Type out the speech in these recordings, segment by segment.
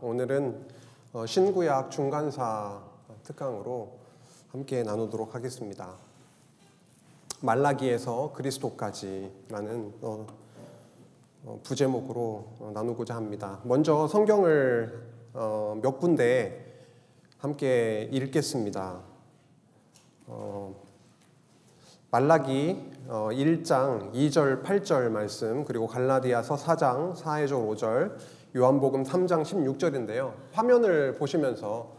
오늘은 신구약 중간사 특강으로 함께 나누도록 하겠습니다. 말라기에서 그리스도까지라는 부제목으로 나누고자 합니다. 먼저 성경을 몇 군데 함께 읽겠습니다. 말라기 1장 2절 8절 말씀, 그리고 갈라디아서 4장 4절 5절, 요한복음 3장 16절인데요. 화면을 보시면서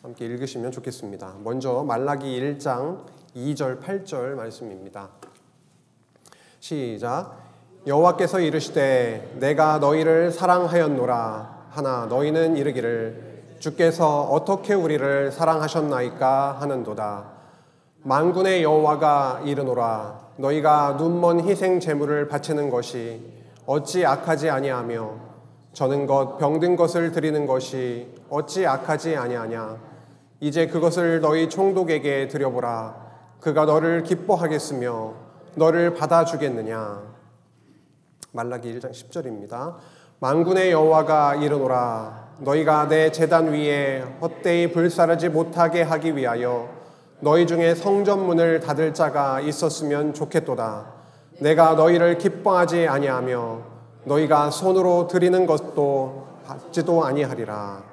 함께 읽으시면 좋겠습니다. 먼저 말라기 1장 2절 8절 말씀입니다. 시작. 여호와께서 이르시되 내가 너희를 사랑하였노라 하나 너희는 이르기를 주께서 어떻게 우리를 사랑하셨나이까 하는도다. 만군의 여호와가 이르노라 너희가 눈먼 희생 제물을 바치는 것이 어찌 악하지 아니하며 저는 것 병든 것을 드리는 것이 어찌 악하지 아니하냐. 이제 그것을 너희 총독에게 드려보라. 그가 너를 기뻐하겠으며 너를 받아주겠느냐. 말라기 1장 10절입니다. 만군의 여호와가 이르노라 너희가 내 제단 위에 헛되이 불사르지 못하게 하기 위하여 너희 중에 성전문을 닫을 자가 있었으면 좋겠도다. 내가 너희를 기뻐하지 아니하며 너희가 손으로 드리는 것도 받지도 아니하리라.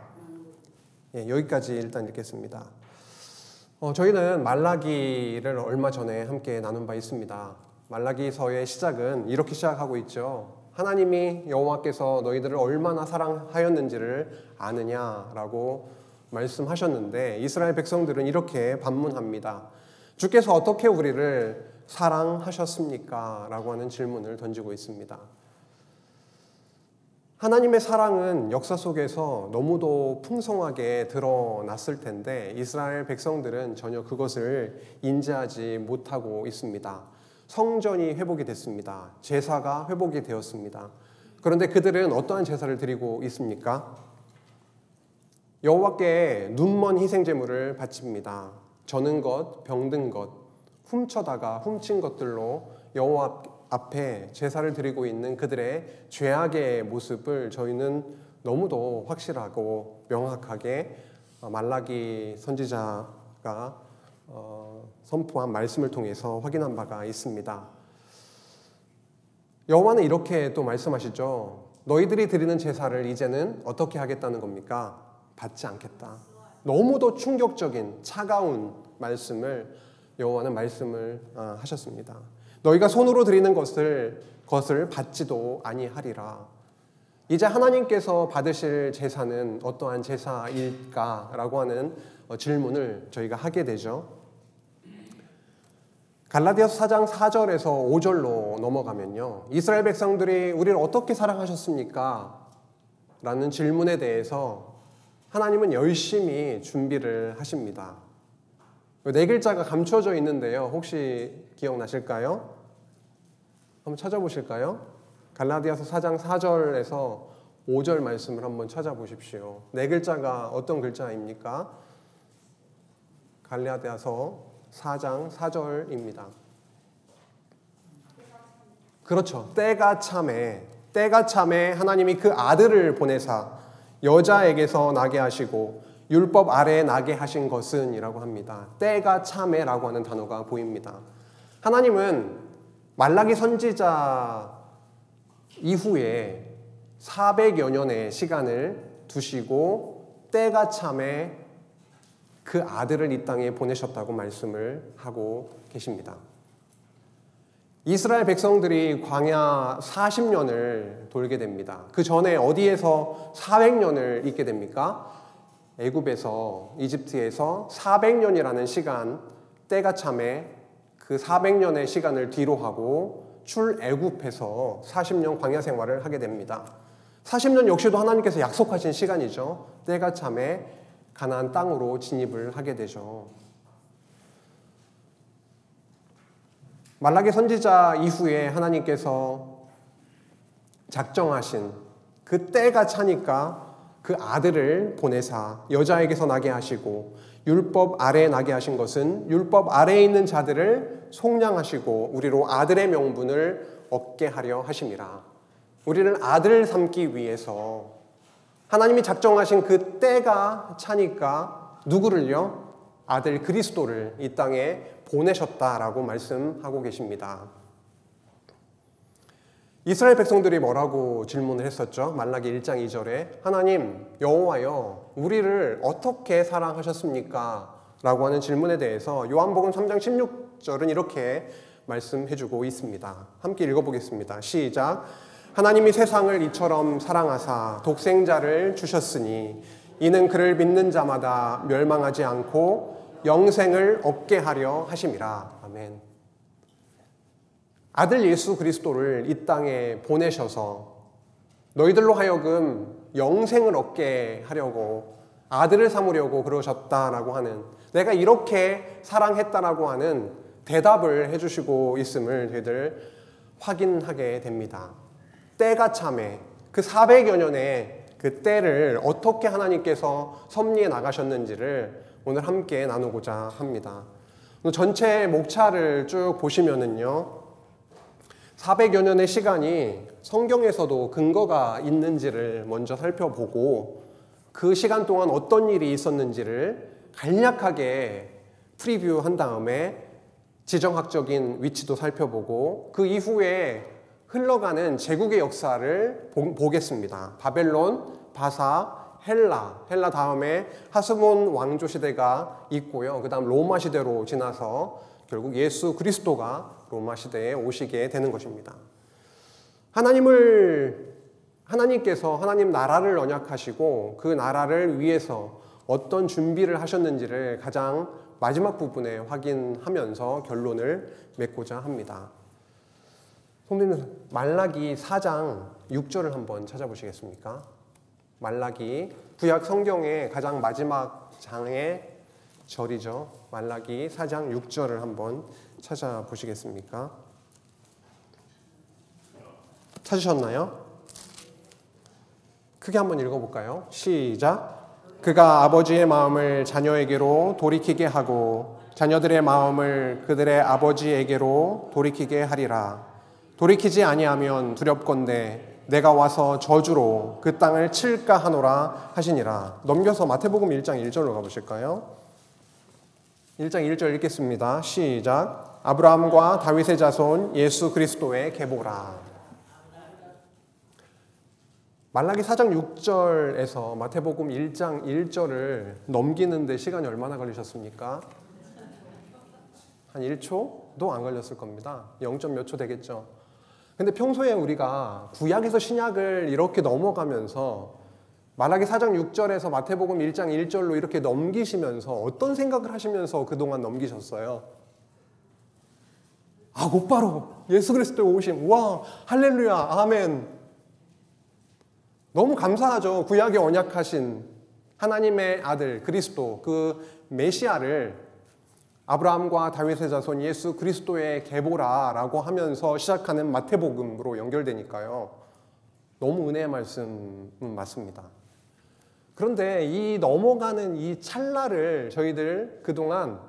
여기까지 일단 읽겠습니다. 저희는 말라기를 얼마 전에 함께 나눈 바 있습니다. 말라기서의 시작은 이렇게 시작하고 있죠. 하나님이 여호와께서 너희들을 얼마나 사랑하였는지를 아느냐라고 말씀하셨는데 이스라엘 백성들은 이렇게 반문합니다. 주께서 어떻게 우리를 사랑하셨습니까? 라고 하는 질문을 던지고 있습니다. 하나님의 사랑은 역사 속에서 너무도 풍성하게 드러났을 텐데 이스라엘 백성들은 전혀 그것을 인지하지 못하고 있습니다. 성전이 회복이 됐습니다. 제사가 회복이 되었습니다. 그런데 그들은 어떠한 제사를 드리고 있습니까? 여호와께 눈먼 희생제물을 바칩니다. 저는 것, 병든 것, 훔쳐다가 훔친 것들로 여호와 앞에 제사를 드리고 있는 그들의 죄악의 모습을 저희는 너무도 확실하고 명확하게 말라기 선지자가 선포한 말씀을 통해서 확인한 바가 있습니다. 여호와는 이렇게 또 말씀하시죠. 너희들이 드리는 제사를 이제는 어떻게 하겠다는 겁니까? 받지 않겠다. 너무도 충격적인 차가운 말씀을 여호와는 말씀을 하셨습니다. 너희가 손으로 드리는 것을 받지도 아니하리라. 이제 하나님께서 받으실 제사는 어떠한 제사일까라고 하는 질문을 저희가 하게 되죠. 갈라디아서 4장 4절에서 5절로 넘어가면요. 이스라엘 백성들이 우리를 어떻게 사랑하셨습니까? 라는 질문에 대해서 하나님은 열심히 준비를 하십니다. 네 글자가 감춰져 있는데요. 혹시 기억나실까요? 한번 찾아보실까요? 갈라디아서 4장 4절에서 5절 말씀을 한번 찾아보십시오. 네 글자가 어떤 글자입니까? 갈라디아서 4장 4절입니다. 그렇죠. 때가 참에 하나님이 그 아들을 보내사 여자에게서 나게 하시고 율법 아래에 나게 하신 것은 이라고 합니다. 때가 참에라고 하는 단어가 보입니다. 하나님은 말라기 선지자 이후에 400여 년의 시간을 두시고 때가 참에 그 아들을 이 땅에 보내셨다고 말씀을 하고 계십니다. 이스라엘 백성들이 광야 40년을 돌게 됩니다. 그 전에 어디에서 400년을 있게 됩니까? 애굽에서, 이집트에서 400년이라는 시간, 때가 참에 그 400년의 시간을 뒤로 하고 출애굽해서 40년 광야 생활을 하게 됩니다. 40년 역시도 하나님께서 약속하신 시간이죠. 때가 참에 가나안 땅으로 진입을 하게 되죠. 말라기 선지자 이후에 하나님께서 작정하신 그 때가 차니까 그 아들을 보내사 여자에게서 나게 하시고 율법 아래에 나게 하신 것은 율법 아래에 있는 자들을 속량하시고 우리로 아들의 명분을 얻게 하려 하심이라. 우리를 아들 삼기 위해서 하나님이 작정하신 그 때가 차니까 누구를요? 아들 그리스도를 이 땅에 보내셨다라고 말씀하고 계십니다. 이스라엘 백성들이 뭐라고 질문을 했었죠? 말라기 1장 2절에 하나님 여호와여 우리를 어떻게 사랑하셨습니까? 라고 하는 질문에 대해서 요한복음 3장 16절은 이렇게 말씀해주고 있습니다. 함께 읽어보겠습니다. 시작. 하나님이 세상을 이처럼 사랑하사 독생자를 주셨으니 이는 그를 믿는 자마다 멸망하지 않고 영생을 얻게 하려 하심이라. 아멘. 아들 예수 그리스도를 이 땅에 보내셔서 너희들로 하여금 영생을 얻게 하려고 아들을 삼으려고 그러셨다라고 하는, 내가 이렇게 사랑했다라고 하는 대답을 해주시고 있음을 저희들 확인하게 됩니다. 때가 참에 그 400여 년의 그 때를 어떻게 하나님께서 섭리해 나가셨는지를 오늘 함께 나누고자 합니다. 전체 목차를 쭉 보시면은요, 400여 년의 시간이 성경에서도 근거가 있는지를 먼저 살펴보고 그 시간 동안 어떤 일이 있었는지를 간략하게 프리뷰한 다음에 지정학적인 위치도 살펴보고 그 이후에 흘러가는 제국의 역사를 보겠습니다. 바벨론, 바사, 헬라 다음에 하스몬 왕조 시대가 있고요. 그 다음 로마 시대로 지나서 결국 예수 그리스도가 로마 시대에 오시게 되는 것입니다. 하나님께서 하나님 나라를 언약하시고 그 나라를 위해서 어떤 준비를 하셨는지를 가장 마지막 부분에 확인하면서 결론을 맺고자 합니다. 성도님, 말라기 4장 6절을 한번 찾아보시겠습니까? 말라기, 구약 성경의 가장 마지막 장의 절이죠. 말라기 4장 6절을 한번 찾아보시겠습니까? 찾으셨나요? 크게 한번 읽어볼까요? 시작. 그가 아버지의 마음을 자녀에게로 돌이키게 하고 자녀들의 마음을 그들의 아버지에게로 돌이키게 하리라. 돌이키지 아니하면 두렵건대 내가 와서 저주로 그 땅을 칠까 하노라 하시니라. 넘겨서 마태복음 1장 1절로 가보실까요? 1장 1절 읽겠습니다. 시작. 아브라함과 다윗의 자손 예수 그리스도의 계보라. 말라기 4장 6절에서 마태복음 1장 1절을 넘기는 데 시간이 얼마나 걸리셨습니까? 한 1초도 안 걸렸을 겁니다. 0. 몇 초 되겠죠. 근데 평소에 우리가 구약에서 신약을 이렇게 넘어가면서 말라기 4장 6절에서 마태복음 1장 1절로 이렇게 넘기시면서 어떤 생각을 하시면서 그동안 넘기셨어요? 아, 곧바로 예수 그리스도의 오심. 와, 할렐루야, 아멘. 너무 감사하죠. 구약에 언약하신 하나님의 아들 그리스도, 그 메시아를 아브라함과 다윗의 자손 예수 그리스도의 계보라라고 하면서 시작하는 마태복음으로 연결되니까요. 너무 은혜의 말씀은 맞습니다. 그런데 이 넘어가는 이 찰나를 저희들 그동안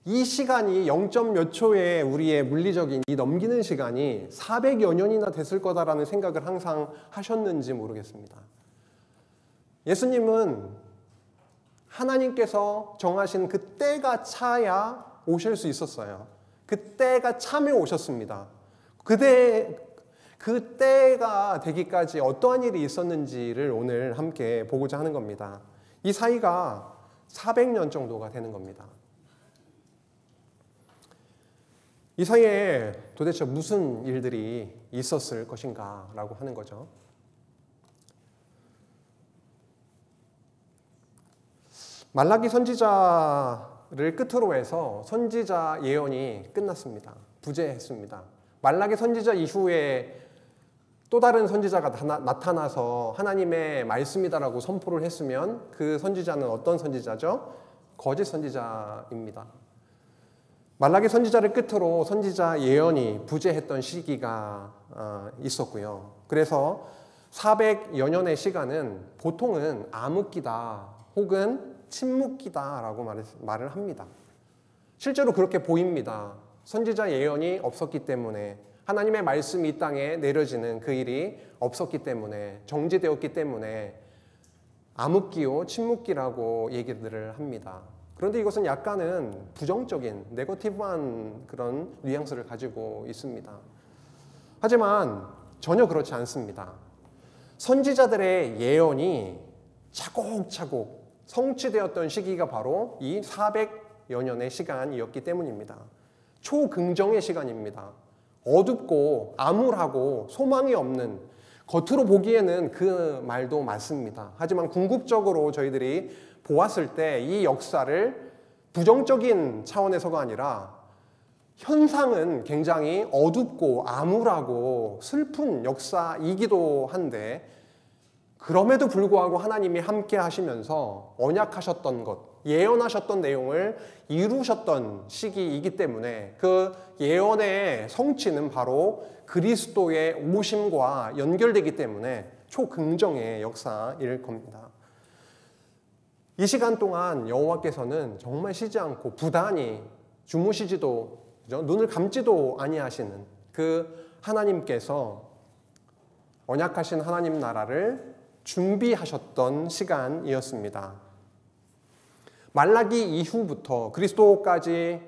이 시간이 0. 몇 초의 우리의 물리적인 이 넘기는 시간이 400여 년이나 됐을 거다라는 생각을 항상 하셨는지 모르겠습니다. 예수님은 하나님께서 정하신 그 때가 차야 오실 수 있었어요. 그 때가 참에 오셨습니다. 그 때가 되기까지 어떠한 일이 있었는지를 오늘 함께 보고자 하는 겁니다. 이 사이가 400년 정도가 되는 겁니다. 이 사이에 도대체 무슨 일들이 있었을 것인가 라고 하는 거죠. 말라기 선지자를 끝으로 해서 선지자 예언이 끝났습니다. 부재했습니다. 말라기 선지자 이후에 또 다른 선지자가 나타나서 하나님의 말씀이다라고 선포를 했으면 그 선지자는 어떤 선지자죠? 거짓 선지자입니다. 말라기 선지자를 끝으로 선지자 예언이 부재했던 시기가 있었고요. 그래서 400여 년의 시간은 보통은 암흑기다 혹은 침묵기다라고 말을 합니다. 실제로 그렇게 보입니다. 선지자 예언이 없었기 때문에, 하나님의 말씀이 이 땅에 내려지는 그 일이 없었기 때문에, 정지되었기 때문에 암흑기요, 침묵기라고 얘기들을 합니다. 그런데 이것은 약간은 부정적인, 네거티브한 그런 뉘앙스를 가지고 있습니다. 하지만 전혀 그렇지 않습니다. 선지자들의 예언이 차곡차곡 성취되었던 시기가 바로 이 400여 년의 시간이었기 때문입니다. 초긍정의 시간입니다. 어둡고 암울하고 소망이 없는, 겉으로 보기에는 그 말도 맞습니다. 하지만 궁극적으로 저희들이 보았을 때 이 역사를 부정적인 차원에서가 아니라 현상은 굉장히 어둡고 암울하고 슬픈 역사이기도 한데, 그럼에도 불구하고 하나님이 함께 하시면서 언약하셨던 것, 예언하셨던 내용을 이루셨던 시기이기 때문에 그 예언의 성취는 바로 그리스도의 오심과 연결되기 때문에 초긍정의 역사일 겁니다. 이 시간 동안 여호와께서는 정말 쉬지 않고 부단히 주무시지도, 눈을 감지도 아니하시는 그 하나님께서 언약하신 하나님 나라를 준비하셨던 시간이었습니다. 말라기 이후부터 그리스도까지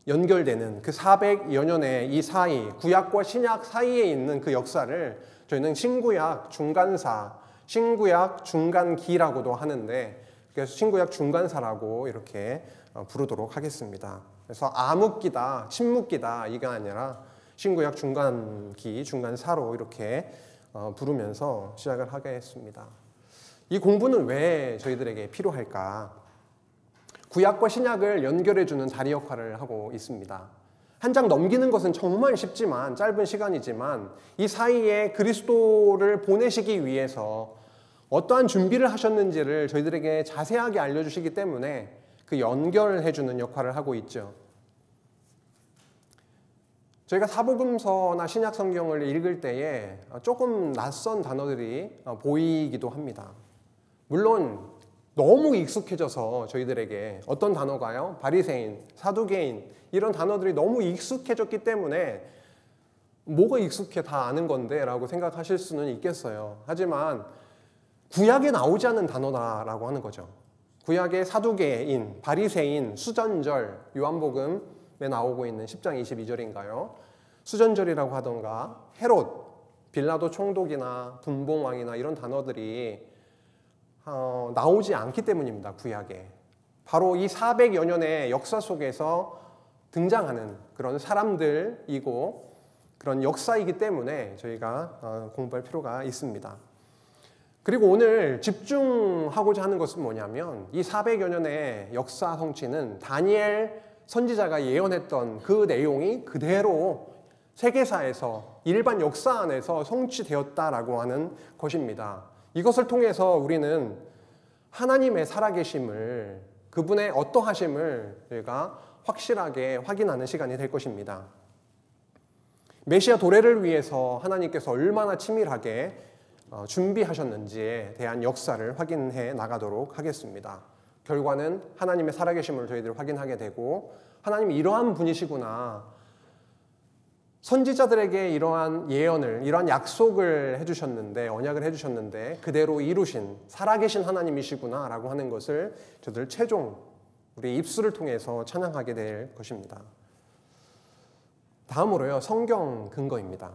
연결되는 그 400여 년의 이 사이, 구약과 신약 사이에 있는 그 역사를 저희는 신구약 중간사, 신구약 중간기라고도 하는데, 그래서 신구약 중간사라고 이렇게 부르도록 하겠습니다. 그래서 암흑기다, 침묵기다 이가 아니라 신구약 중간기, 중간사로 이렇게 부르면서 시작을 하겠습니다. 이 공부는 왜 저희들에게 필요할까? 구약과 신약을 연결해주는 다리 역할을 하고 있습니다. 한 장 넘기는 것은 정말 쉽지만, 짧은 시간이지만 이 사이에 그리스도를 보내시기 위해서 어떠한 준비를 하셨는지를 저희들에게 자세하게 알려주시기 때문에 그 연결해주는 역할을 하고 있죠. 저희가 사복음서나 신약 성경을 읽을 때에 조금 낯선 단어들이 보이기도 합니다. 물론 너무 익숙해져서 저희들에게 어떤 단어가요? 바리새인, 사두개인 이런 단어들이 너무 익숙해졌기 때문에 뭐가 익숙해, 다 아는 건데 라고 생각하실 수는 있겠어요. 하지만 구약에 나오지 않는 단어다라고 하는 거죠. 구약의 사두개인, 바리새인, 수전절, 요한복음에 나오고 있는 10장 22절인가요? 수전절이라고 하던가 헤롯, 빌라도 총독이나 분봉왕이나 이런 단어들이 나오지 않기 때문입니다. 구약에. 바로 이 400여 년의 역사 속에서 등장하는 그런 사람들이고 그런 역사이기 때문에 저희가 공부할 필요가 있습니다. 그리고 오늘 집중하고자 하는 것은 뭐냐면, 이 400여 년의 역사 성취는 다니엘 선지자가 예언했던 그 내용이 그대로 세계사에서, 일반 역사 안에서 성취되었다라고 하는 것입니다. 이것을 통해서 우리는 하나님의 살아계심을, 그분의 어떠하심을 저희가 확실하게 확인하는 시간이 될 것입니다. 메시아 도래를 위해서 하나님께서 얼마나 치밀하게 준비하셨는지에 대한 역사를 확인해 나가도록 하겠습니다. 결과는 하나님의 살아계심을 저희들 확인하게 되고, 하나님이 이러한 분이시구나, 선지자들에게 이러한 예언을, 이러한 약속을 해주셨는데, 언약을 해주셨는데 그대로 이루신 살아계신 하나님이시구나 라고 하는 것을 저들 최종 우리 입술을 통해서 찬양하게 될 것입니다. 다음으로요, 성경 근거입니다.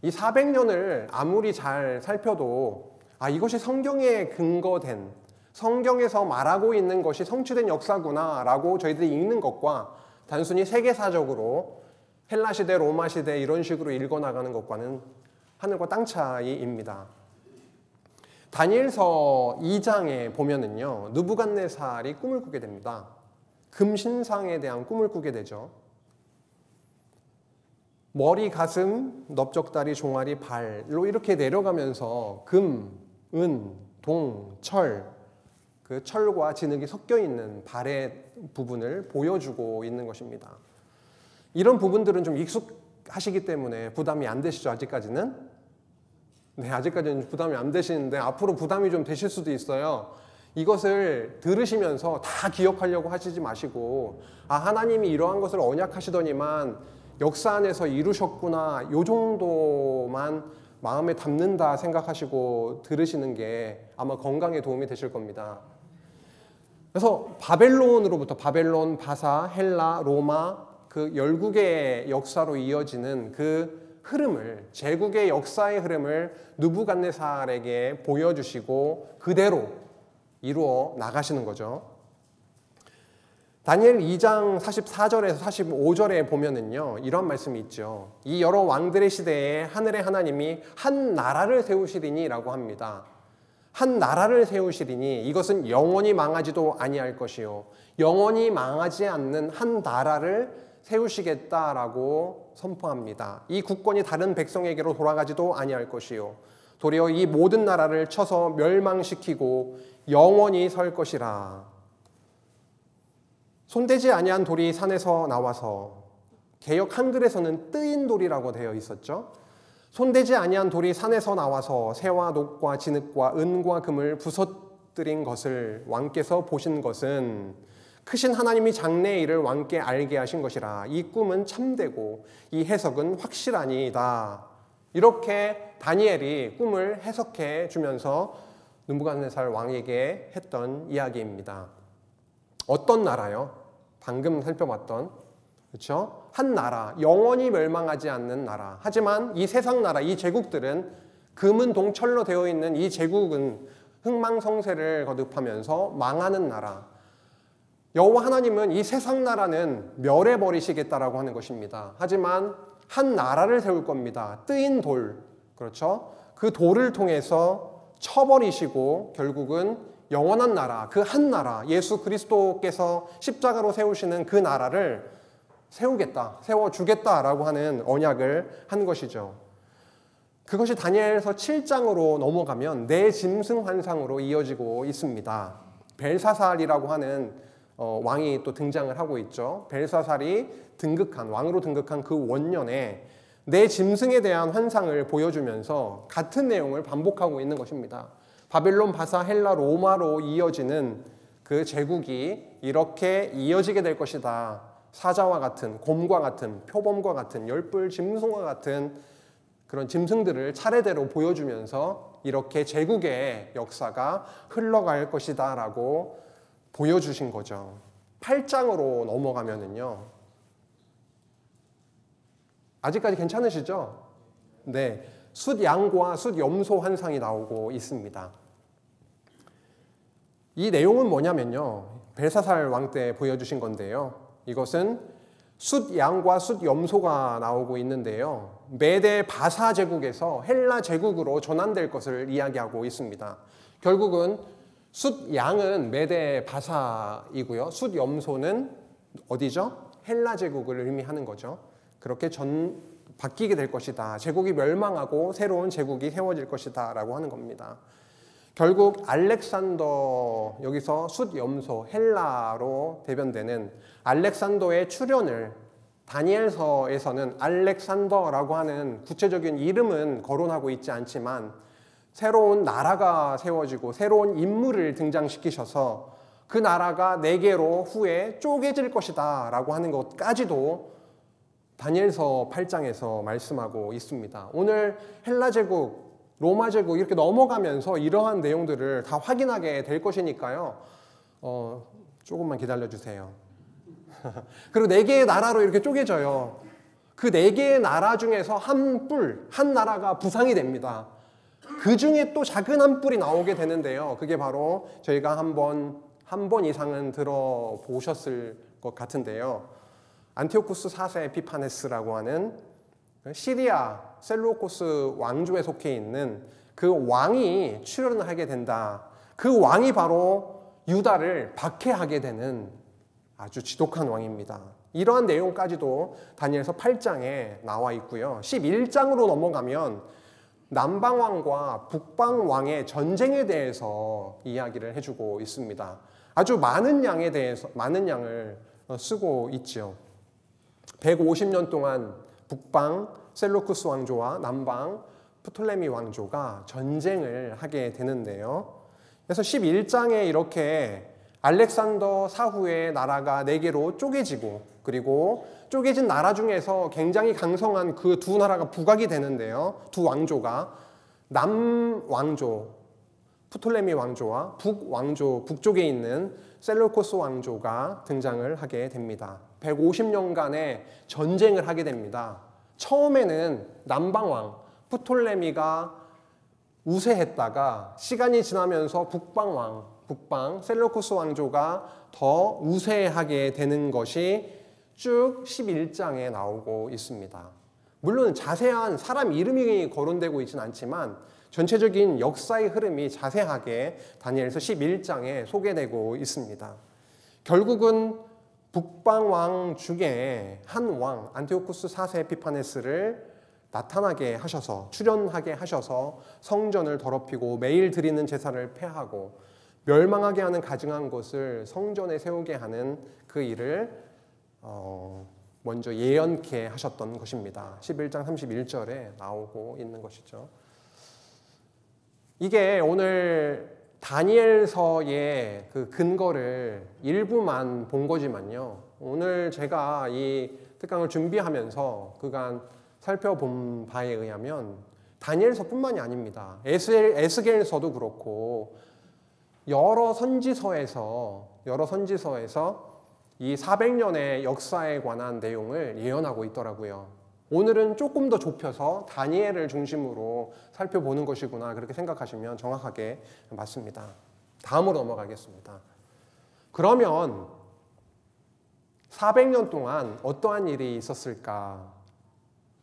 이 400년을 아무리 잘 살펴도 이것이 성경에 근거된, 성경에서 말하고 있는 것이 성취된 역사구나 라고 저희들이 읽는 것과 단순히 세계사적으로 헬라시대, 로마시대 이런 식으로 읽어나가는 것과는 하늘과 땅 차이입니다. 다니엘서 2장에 보면은요, 느부갓네살이 꿈을 꾸게 됩니다. 금신상에 대한 꿈을 꾸게 되죠. 머리, 가슴, 넓적다리, 종아리, 발로 이렇게 내려가면서 금, 은, 동, 철, 그 철과 진흙이 섞여 있는 발의 부분을 보여주고 있는 것입니다. 이런 부분들은 좀 익숙하시기 때문에 부담이 안 되시죠, 아직까지는? 네, 아직까지는 부담이 안 되시는데 앞으로 부담이 좀 되실 수도 있어요. 이것을 들으시면서 다 기억하려고 하시지 마시고, 하나님이 이러한 것을 언약하시더니만 역사 안에서 이루셨구나, 요 정도만 마음에 담는다 생각하시고 들으시는 게 아마 건강에 도움이 되실 겁니다. 그래서 바벨론으로부터 바벨론, 바사, 헬라, 로마 그 열국의 역사로 이어지는 그 흐름을, 제국의 역사의 흐름을 느부갓네살에게 보여주시고 그대로 이루어 나가시는 거죠. 다니엘 2장 44절에서 45절에 보면은요, 이런 말씀이 있죠. 이 여러 왕들의 시대에 하늘의 하나님이 한 나라를 세우시리니 라고 합니다. 한 나라를 세우시리니 이것은 영원히 망하지도 아니할 것이요, 영원히 망하지 않는 한 나라를 세우시겠다라고 선포합니다. 이 국권이 다른 백성에게로 돌아가지도 아니할 것이요, 도리어 이 모든 나라를 쳐서 멸망시키고 영원히 설 것이라. 손대지 아니한 돌이 산에서 나와서, 개역 한글에서는 뜨인 돌이라고 되어 있었죠. 손대지 아니한 돌이 산에서 나와서 새와 녹과 진흙과 은과 금을 부서뜨린 것을 왕께서 보신 것은 크신 하나님이 장래의 일을 왕께 알게 하신 것이라. 이 꿈은 참되고 이 해석은 확실하니이다. 이렇게 다니엘이 꿈을 해석해 주면서 느부갓네살 왕에게 했던 이야기입니다. 어떤 나라요? 방금 살펴봤던, 그렇죠? 한 나라, 영원히 멸망하지 않는 나라. 하지만 이 세상 나라, 이 제국들은, 금은 동철로 되어 있는 이 제국은 흥망성쇠를 거듭하면서 망하는 나라. 여호와 하나님은 이 세상 나라는 멸해버리시겠다라고 하는 것입니다. 하지만 한 나라를 세울 겁니다. 뜨인 돌, 그렇죠? 그 돌을 통해서 쳐버리시고 결국은 영원한 나라, 그 한 나라, 예수 그리스도께서 십자가로 세우시는 그 나라를 세우겠다, 세워주겠다라고 하는 언약을 한 것이죠. 그것이 다니엘서 7장으로 넘어가면 내 짐승 환상으로 이어지고 있습니다. 벨사살이라고 하는 왕이 또 등장을 하고 있죠. 벨사살이 왕으로 등극한 그 원년에 내 짐승에 대한 환상을 보여주면서 같은 내용을 반복하고 있는 것입니다. 바벨론, 바사, 헬라, 로마로 이어지는 그 제국이 이렇게 이어지게 될 것이다. 사자와 같은, 곰과 같은, 표범과 같은, 열불 짐승과 같은 그런 짐승들을 차례대로 보여주면서 이렇게 제국의 역사가 흘러갈 것이다 라고 보여주신 거죠. 8장으로 넘어가면은요, 아직까지 괜찮으시죠? 네. 숫양과 숫염소 환상이 나오고 있습니다. 이 내용은 뭐냐면요, 벨사살 왕 때 보여주신 건데요, 이것은 숫양과 숫염소가 나오고 있는데요, 메데 바사 제국에서 헬라 제국으로 전환될 것을 이야기하고 있습니다. 결국은 숫양은 메데 바사이고요, 숫염소는 어디죠? 헬라 제국을 의미하는 거죠. 그렇게 바뀌게 될 것이다. 제국이 멸망하고 새로운 제국이 세워질 것이다 라고 하는 겁니다. 결국 알렉산더, 여기서 숫염소, 헬라로 대변되는 알렉산더의 출현을 다니엘서에서는 알렉산더라고 하는 구체적인 이름은 거론하고 있지 않지만 새로운 나라가 세워지고 새로운 인물을 등장시키셔서 그 나라가 4개로 후에 쪼개질 것이다 라고 하는 것까지도 다니엘서 8장에서 말씀하고 있습니다. 오늘 헬라 제국, 로마 제국 이렇게 넘어가면서 이러한 내용들을 다 확인하게 될 것이니까요. 조금만 기다려 주세요. 그리고 4개의 나라로 이렇게 쪼개져요. 그 4개의 나라 중에서 한 나라가 부상이 됩니다. 그 중에 또 작은 한 뿔이 나오게 되는데요. 그게 바로 저희가 한 번 이상은 들어보셨을 것 같은데요. 안티오쿠스 4세 에피파네스라고 하는 시리아 셀루코스 왕조에 속해 있는 그 왕이 출현을 하게 된다. 그 왕이 바로 유다를 박해하게 되는 아주 지독한 왕입니다. 이러한 내용까지도 다니엘서 8장에 나와 있고요. 11장으로 넘어가면 남방왕과 북방왕의 전쟁에 대해서 이야기를 해주고 있습니다. 아주 많은 양을 쓰고 있죠. 150년 동안 북방 셀루쿠스 왕조와 남방 프톨레미 왕조가 전쟁을 하게 되는데요. 그래서 11장에 이렇게 알렉산더 사후에 나라가 4개로 쪼개지고, 그리고 쪼개진 나라 중에서 굉장히 강성한 그 두 나라가 부각이 되는데요. 두 왕조가 남왕조, 프톨레미 왕조와 북왕조, 북쪽에 있는 셀루코스 왕조가 등장을 하게 됩니다. 150년간의 전쟁을 하게 됩니다. 처음에는 남방왕 프톨레미가 우세했다가 시간이 지나면서 북방 셀루코스 왕조가 더 우세하게 되는 것이 쭉 11장에 나오고 있습니다. 물론 자세한 사람 이름이 거론되고 있지는 않지만 전체적인 역사의 흐름이 자세하게 다니엘서 11장에 소개되고 있습니다. 결국은 북방왕 중에 한 왕 안티오쿠스 4세 에피파네스를 나타나게 하셔서 출현하게 하셔서 성전을 더럽히고 매일 드리는 제사를 폐하고 멸망하게 하는 가증한 것을 성전에 세우게 하는 그 일을 먼저 예언케 하셨던 것입니다. 11장 31절에 나오고 있는 것이죠. 이게 오늘 다니엘서의 그 근거를 일부만 본 거지만요. 오늘 제가 이 특강을 준비하면서 그간 살펴본 바에 의하면 다니엘서뿐만이 아닙니다. 에스겔서도 그렇고 여러 선지서에서 이 400년의 역사에 관한 내용을 예언하고 있더라고요. 오늘은 조금 더 좁혀서 다니엘을 중심으로 살펴보는 것이구나 그렇게 생각하시면 정확하게 맞습니다. 다음으로 넘어가겠습니다. 그러면 400년 동안 어떠한 일이 있었을까?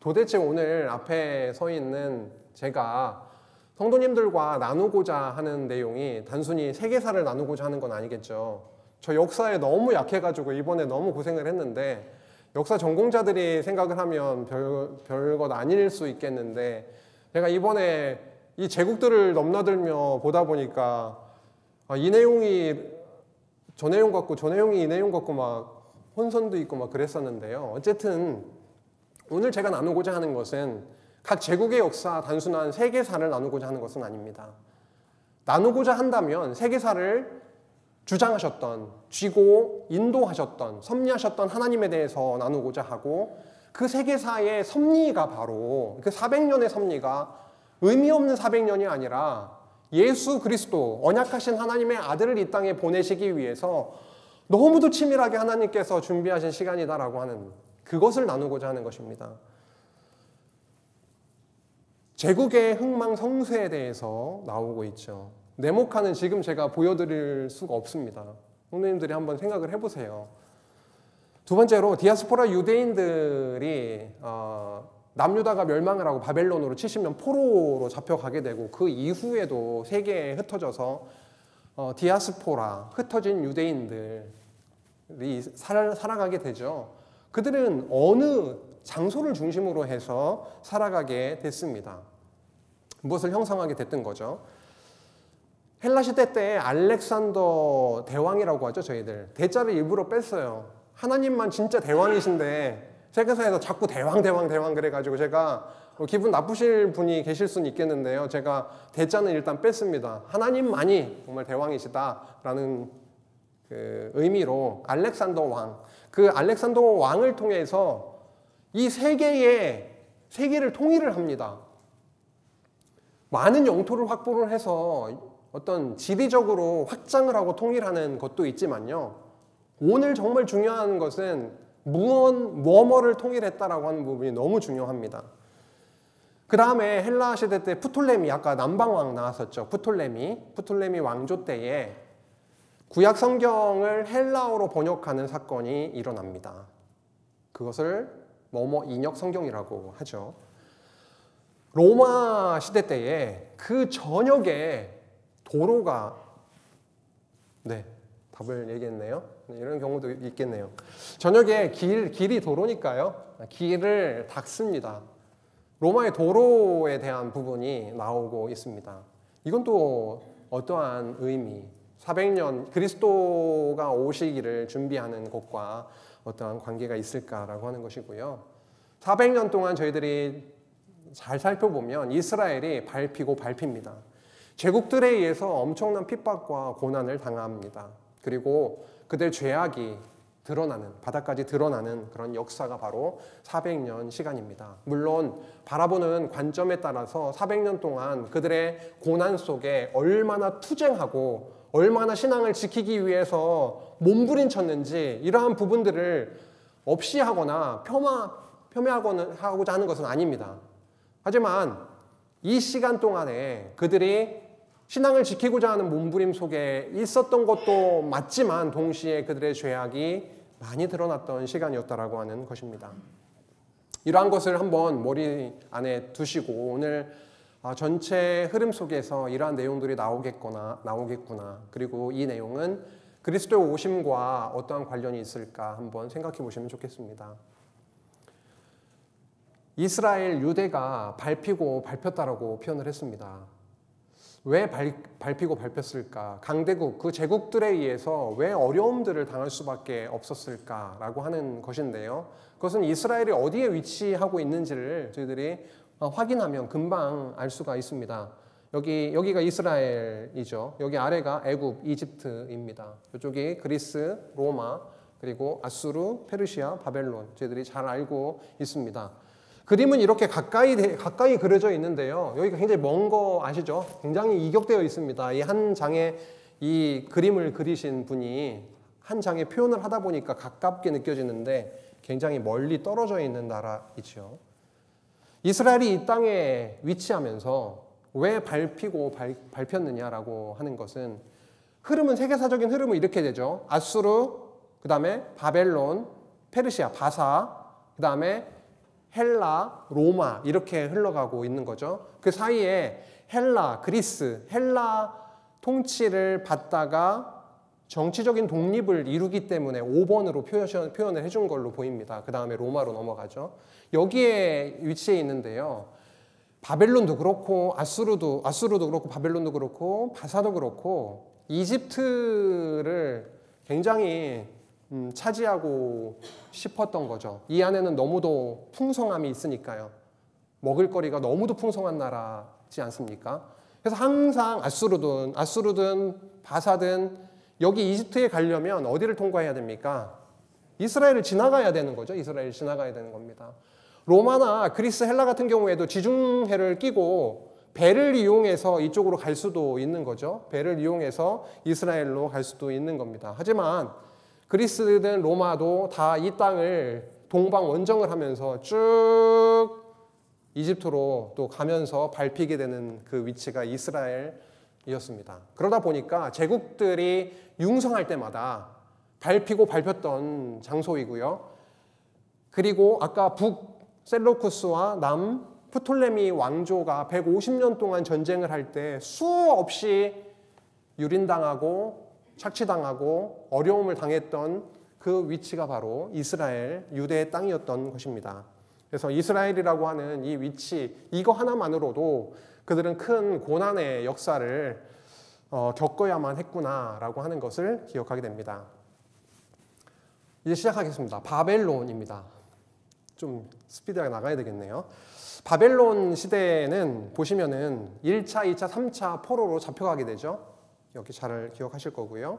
도대체 오늘 앞에 서 있는 제가 성도님들과 나누고자 하는 내용이 단순히 세계사를 나누고자 하는 건 아니겠죠. 저 역사에 너무 약해가지고 이번에 너무 고생을 했는데 역사 전공자들이 생각을 하면 별것 아닐 수 있겠는데 제가 이번에 이 제국들을 넘나들며 보다 보니까 이 내용이 저 내용 같고 저 내용이 이 내용 같고 막 혼선도 있고 막 그랬었는데요. 어쨌든 오늘 제가 나누고자 하는 것은 각 제국의 역사 단순한 세계사를 나누고자 하는 것은 아닙니다. 나누고자 한다면 세계사를 주장하셨던, 쥐고 인도하셨던, 섭리하셨던 하나님에 대해서 나누고자 하고 그 세계사의 섭리가 바로 그 400년의 섭리가 의미 없는 400년이 아니라 예수 그리스도, 언약하신 하나님의 아들을 이 땅에 보내시기 위해서 너무도 치밀하게 하나님께서 준비하신 시간이다라고 하는 그것을 나누고자 하는 것입니다. 제국의 흥망성쇠에 대해서 나오고 있죠. 네모칸은 지금 제가 보여드릴 수가 없습니다. 성도님들이 한번 생각을 해보세요. 두 번째로 디아스포라 유대인들이 남유다가 멸망을 하고 바벨론으로 70년 포로로 잡혀가게 되고 그 이후에도 세계에 흩어져서 디아스포라, 흩어진 유대인들이 살아가게 되죠. 그들은 어느 장소를 중심으로 해서 살아가게 됐습니다. 무엇을 형성하게 됐던 거죠. 헬라 시대 때 알렉산더 대왕이라고 하죠. 저희들 대자를 일부러 뺐어요. 하나님만 진짜 대왕이신데 세계사에서 자꾸 대왕 그래가지고 제가 기분 나쁘실 분이 계실 수는 있겠는데요. 제가 대자는 일단 뺐습니다. 하나님만이 정말 대왕이시다라는 그 의미로 알렉산더 왕, 그 알렉산더 왕을 통해서 이 세계를 통일을 합니다. 많은 영토를 확보를 해서 어떤 지리적으로 확장을 하고 통일하는 것도 있지만요. 오늘 정말 중요한 것은 뭐뭐를 통일했다라고 하는 부분이 너무 중요합니다. 그 다음에 헬라 시대 때 프톨레미, 아까 남방왕 나왔었죠. 프톨레미 왕조 때에 구약 성경을 헬라어로 번역하는 사건이 일어납니다. 그것을 인역 성경이라고 하죠. 로마 시대 때에 그 전역에 도로가 답을 얘기했네요. 이런 경우도 있겠네요. 저녁에 길이 도로니까요. 길을 닦습니다. 로마의 도로에 대한 부분이 나오고 있습니다. 이건 또 어떠한 의미, 400년 그리스도가 오시기를 준비하는 것과 어떠한 관계가 있을까라고 하는 것이고요. 400년 동안 저희들이 잘 살펴보면 이스라엘이 밟힙니다. 제국들에 의해서 엄청난 핍박과 고난을 당합니다. 그리고 그들 죄악이 드러나는, 바닥까지 드러나는 그런 역사가 바로 400년 시간입니다. 물론 바라보는 관점에 따라서 400년 동안 그들의 고난 속에 얼마나 투쟁하고 얼마나 신앙을 지키기 위해서 몸부림쳤는지 이러한 부분들을 없이 하거나 폄하하고자 하는 것은 아닙니다. 하지만 이 시간 동안에 그들이 신앙을 지키고자 하는 몸부림 속에 있었던 것도 맞지만 동시에 그들의 죄악이 많이 드러났던 시간이었다라고 하는 것입니다. 이러한 것을 한번 머리 안에 두시고 오늘 전체 흐름 속에서 이러한 내용들이 나오겠구나. 그리고 이 내용은 그리스도의 오심과 어떠한 관련이 있을까 한번 생각해 보시면 좋겠습니다. 이스라엘 유대가 밟히고 밟혔다라고 표현을 했습니다. 왜 밟히고 밟혔을까? 강대국, 그 제국들에 의해서 왜 어려움들을 당할 수밖에 없었을까라고 하는 것인데요. 그것은 이스라엘이 어디에 위치하고 있는지를 저희들이 확인하면 금방 알 수가 있습니다. 여기가 이스라엘이죠. 여기 아래가 애굽, 이집트입니다. 이쪽이 그리스, 로마, 그리고 아수르, 페르시아, 바벨론. 저희들이 잘 알고 있습니다. 그림은 이렇게 가까이 그려져 있는데요. 여기가 굉장히 먼 거 아시죠? 굉장히 이격되어 있습니다. 이 한 장에 이 그림을 그리신 분이 한 장에 표현을 하다 보니까 가깝게 느껴지는데 굉장히 멀리 떨어져 있는 나라이죠. 이스라엘이 이 땅에 위치하면서 왜 밟혔느냐라고 하는 것은 흐름은 세계사적인 흐름은 이렇게 되죠. 아수르, 그 다음에 바벨론, 페르시아, 바사, 그 다음에 헬라, 로마 이렇게 흘러가고 있는 거죠. 그 사이에 그리스, 헬라 통치를 받다가 정치적인 독립을 이루기 때문에 5번으로 표현을 해준 걸로 보입니다. 그 다음에 로마로 넘어가죠. 여기에 위치해 있는데요. 바벨론도 그렇고 아수르도 그렇고 바벨론도 그렇고 바사도 그렇고 이집트를 굉장히 차지하고 싶었던 거죠. 이 안에는 너무도 풍성함이 있으니까요. 먹을거리가 너무도 풍성한 나라지 않습니까? 그래서 항상 아수르든 바사든 여기 이집트에 가려면 어디를 통과해야 됩니까? 이스라엘을 지나가야 되는 거죠. 이스라엘을 지나가야 되는 겁니다. 로마나 그리스, 헬라 같은 경우에도 지중해를 끼고 배를 이용해서 이쪽으로 갈 수도 있는 거죠. 배를 이용해서 이스라엘로 갈 수도 있는 겁니다. 하지만 그리스든 로마도 다 이 땅을 동방 원정을 하면서 쭉 이집트로 또 가면서 밟히게 되는 그 위치가 이스라엘이었습니다. 그러다 보니까 제국들이 융성할 때마다 밟히고 밟혔던 장소이고요. 그리고 아까 북 셀루쿠스와 남 프톨레미 왕조가 150년 동안 전쟁을 할 때 수없이 유린당하고 착취당하고 어려움을 당했던 그 위치가 바로 이스라엘, 유대의 땅이었던 것입니다. 그래서 이스라엘이라고 하는 이 위치, 이거 하나만으로도 그들은 큰 고난의 역사를 겪어야만 했구나라고 하는 것을 기억하게 됩니다. 이제 시작하겠습니다. 바벨론입니다. 좀 스피드하게 나가야 되겠네요. 바벨론 시대에는 보시면은 1차, 2차, 3차 포로로 잡혀가게 되죠. 여기 잘 기억하실 거고요.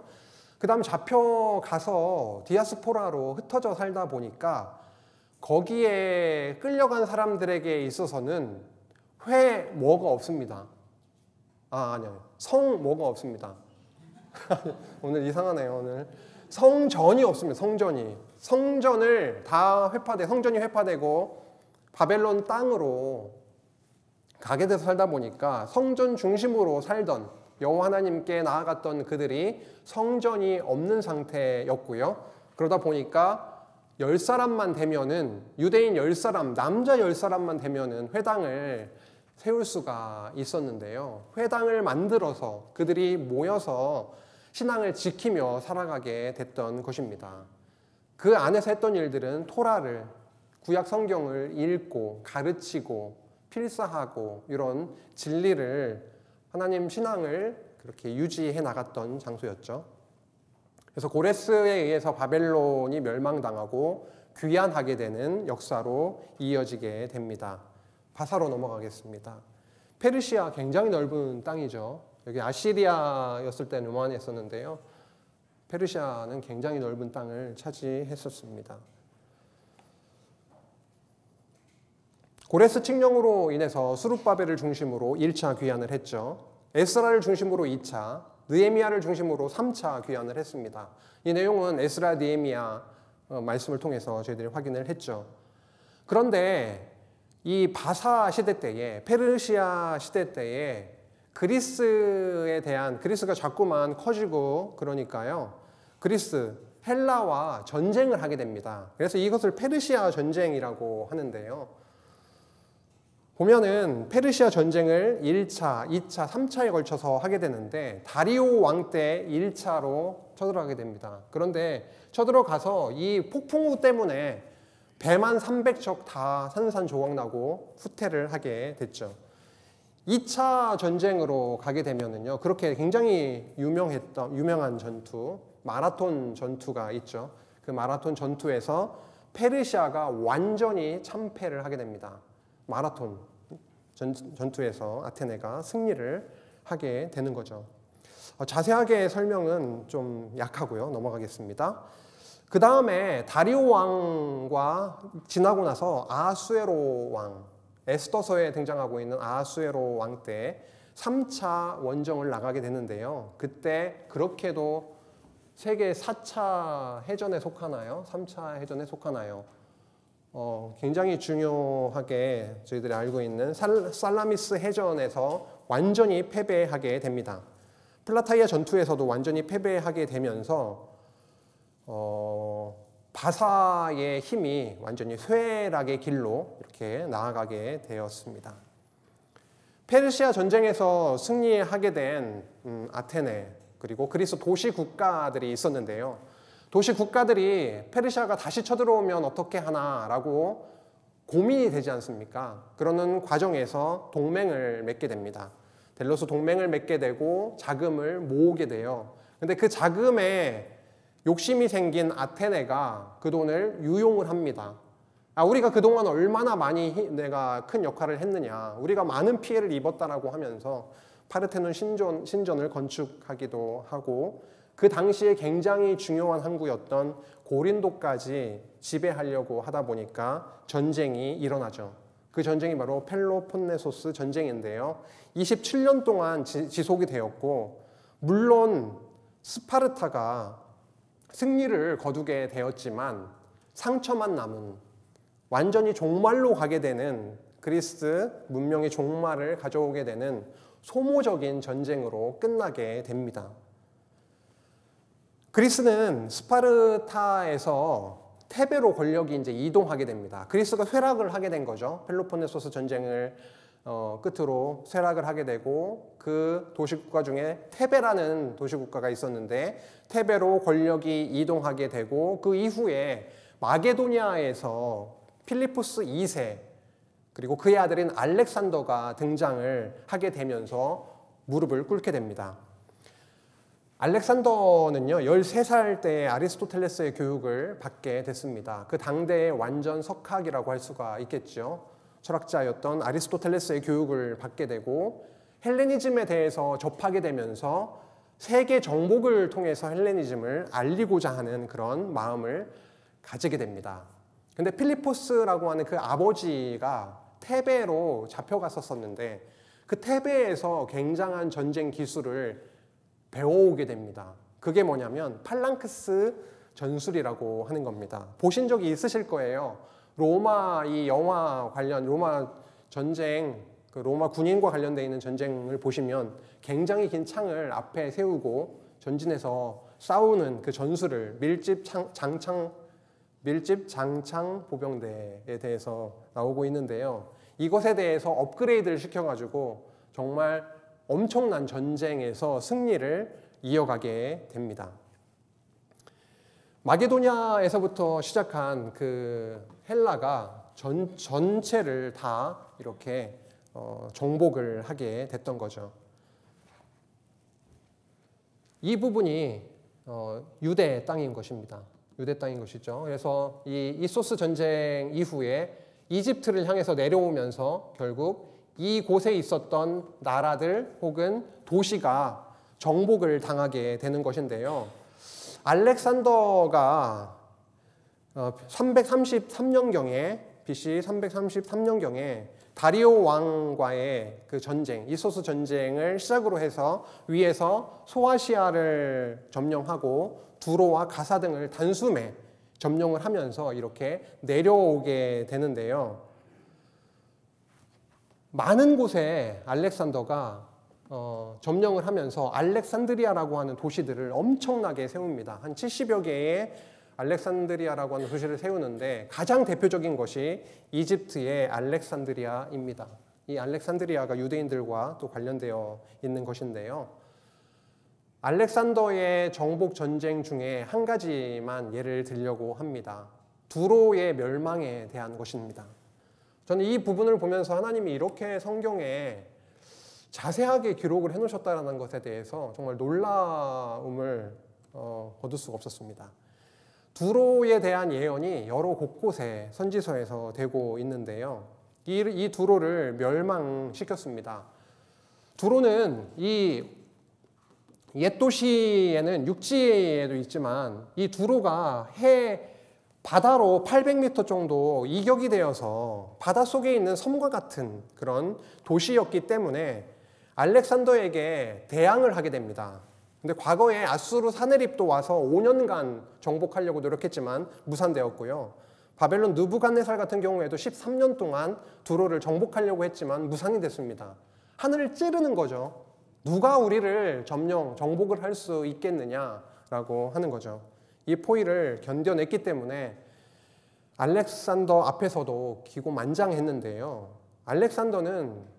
그 다음 잡혀가서 디아스포라로 흩어져 살다 보니까 거기에 끌려간 사람들에게 있어서는 뭐가 없습니다. 아니요. 뭐가 없습니다. 오늘 이상하네요. 오늘 성전이 없습니다. 성전을 다 성전이 회파되고 바벨론 땅으로 가게 돼서 살다 보니까 성전 중심으로 살던 여호와 하나님께 나아갔던 그들이 성전이 없는 상태였고요. 그러다 보니까 10사람만 되면은 유대인 10사람, 남자 10사람만 되면은 회당을 세울 수가 있었는데요. 회당을 만들어서 그들이 모여서 신앙을 지키며 살아가게 됐던 것입니다. 그 안에서 했던 일들은 토라를, 구약 성경을 읽고 가르치고 필사하고 이런 진리를 하나님 신앙을 그렇게 유지해 나갔던 장소였죠. 그래서 고레스에 의해서 바벨론이 멸망당하고 귀환하게 되는 역사로 이어지게 됩니다. 바사로 넘어가겠습니다. 페르시아 굉장히 넓은 땅이죠. 여기 아시리아였을 때는 요만했었는데요. 페르시아는 굉장히 넓은 땅을 차지했었습니다. 고레스 칙령으로 인해서 수룹바벨을 중심으로 1차 귀환을 했죠. 에스라를 중심으로 2차, 느헤미야를 중심으로 3차 귀환을 했습니다. 이 내용은 에스라, 느헤미야 말씀을 통해서 저희들이 확인을 했죠. 그런데 이 바사 시대 때에, 페르시아 시대 때에 그리스가 자꾸만 커지고 그러니까요. 그리스, 헬라와 전쟁을 하게 됩니다. 그래서 이것을 페르시아 전쟁이라고 하는데요. 보면은 페르시아 전쟁을 1차, 2차, 3차에 걸쳐서 하게 되는데 다리오 왕 때 1차로 쳐들어가게 됩니다. 그런데 쳐들어가서 이 폭풍우 때문에 배만 300척 다 산산조각나고 후퇴를 하게 됐죠. 2차 전쟁으로 가게 되면은요, 그렇게 굉장히 유명한 전투, 마라톤 전투가 있죠. 그 마라톤 전투에서 페르시아가 완전히 참패를 하게 됩니다. 마라톤 전투에서 아테네가 승리를 하게 되는 거죠. 자세하게 설명은 좀 약하고요. 넘어가겠습니다. 그 다음에 다리오 왕과 지나고 나서 아하수에로 왕, 에스더서에 등장하고 있는 아하수에로 왕 때 3차 원정을 나가게 되는데요. 그때 그렇게도 세계 4차 해전에 속하나요? 3차 해전에 속하나요? 굉장히 중요하게 저희들이 알고 있는 살라미스 해전에서 완전히 패배하게 됩니다. 플라타이아 전투에서도 완전히 패배하게 되면서 바사의 힘이 완전히 쇠락의 길로 이렇게 나아가게 되었습니다. 페르시아 전쟁에서 승리하게 된 아테네 그리고 그리스 도시 국가들이 있었는데요. 도시 국가들이 페르시아가 다시 쳐들어오면 어떻게 하나라고 고민이 되지 않습니까? 그러는 과정에서 동맹을 맺게 됩니다. 델로스 동맹을 맺게 되고 자금을 모으게 돼요. 근데 그 자금에 욕심이 생긴 아테네가 그 돈을 유용을 합니다. 우리가 그동안 얼마나 많이 내가 큰 역할을 했느냐, 우리가 많은 피해를 입었다라고 하면서 파르테논 신전을 건축하기도 하고 그 당시에 굉장히 중요한 항구였던 고린도까지 지배하려고 하다 보니까 전쟁이 일어나죠. 그 전쟁이 바로 펠로폰네소스 전쟁인데요. 27년 동안 지속이 되었고, 물론 스파르타가 승리를 거두게 되었지만 상처만 남은, 완전히 종말로 가게 되는, 그리스 문명의 종말을 가져오게 되는 소모적인 전쟁으로 끝나게 됩니다. 그리스는 스파르타에서 테베로 권력이 이제 이동하게 됩니다. 그리스가 쇠락을 하게 된 거죠. 펠로폰네소스 전쟁을 끝으로 쇠락을 하게 되고, 그 도시국가 중에 테베라는 도시국가가 있었는데 테베로 권력이 이동하게 되고, 그 이후에 마게도니아에서 필리포스 2세 그리고 그의 아들인 알렉산더가 등장을 하게 되면서 무릎을 꿇게 됩니다. 알렉산더는요, 13살 때 아리스토텔레스의 교육을 받게 됐습니다. 그 당대의 완전 석학이라고 할 수가 있겠죠. 철학자였던 아리스토텔레스의 교육을 받게 되고 헬레니즘에 대해서 접하게 되면서 세계 정복을 통해서 헬레니즘을 알리고자 하는 그런 마음을 가지게 됩니다. 근데 필리포스라고 하는 그 아버지가 테베로 잡혀갔었는데 그 테베에서 굉장한 전쟁 기술을 배워오게 됩니다. 그게 뭐냐면 팔랑크스 전술이라고 하는 겁니다. 보신 적이 있으실 거예요. 로마 이 영화 관련 로마 전쟁, 그 로마 군인과 관련되어 있는 전쟁을 보시면 굉장히 긴 창을 앞에 세우고 전진해서 싸우는 그 전술을 밀집 장창 보병대에 대해서 나오고 있는데요. 이것에 대해서 업그레이드를 시켜가지고 정말 엄청난 전쟁에서 승리를 이어가게 됩니다. 마게도냐에서부터 시작한 그 헬라가 전체를 다 이렇게 정복을 하게 됐던 거죠. 이 부분이 유대 땅인 것입니다. 유대 땅인 것이죠. 그래서 이 이소스 전쟁 이후에 이집트를 향해서 내려오면서 결국 이곳에 있었던 나라들 혹은 도시가 정복을 당하게 되는 것인데요. 알렉산더가 333년경에 BC 333년경에 다리오 왕과의 그 전쟁, 이소스 전쟁을 시작으로 해서 위에서 소아시아를 점령하고 두로와 가사 등을 단숨에 점령을 하면서 이렇게 내려오게 되는데요. 많은 곳에 알렉산더가 점령을 하면서 알렉산드리아라고 하는 도시들을 엄청나게 세웁니다. 한 70여 개의 알렉산드리아라고 하는 도시를 세우는데 가장 대표적인 것이 이집트의 알렉산드리아입니다. 이 알렉산드리아가 유대인들과 또 관련되어 있는 것인데요. 알렉산더의 정복 전쟁 중에 한 가지만 예를 들려고 합니다. 두로의 멸망에 대한 것입니다. 저는 이 부분을 보면서 하나님이 이렇게 성경에 자세하게 기록을 해놓으셨다는 것에 대해서 정말 놀라움을 거둘 수가 없었습니다. 두로에 대한 예언이 여러 곳곳에 선지서에서 되고 있는데요. 이 두로를 멸망시켰습니다. 두로는 이 옛 도시에는 육지에도 있지만 이 두로가 바다로 800m 정도 이격이 되어서 바닷속에 있는 섬과 같은 그런 도시였기 때문에 알렉산더에게 대항을 하게 됩니다. 근데 과거에 아수르 사네립도 와서 5년간 정복하려고 노력했지만 무산되었고요. 바벨론 느부갓네살 같은 경우에도 13년 동안 두로를 정복하려고 했지만 무산이 됐습니다. 하늘을 찌르는 거죠. 누가 우리를 정복을 할 수 있겠느냐라고 하는 거죠. 이 포위를 견뎌냈기 때문에 알렉산더 앞에서도 기고만장했는데요. 알렉산더는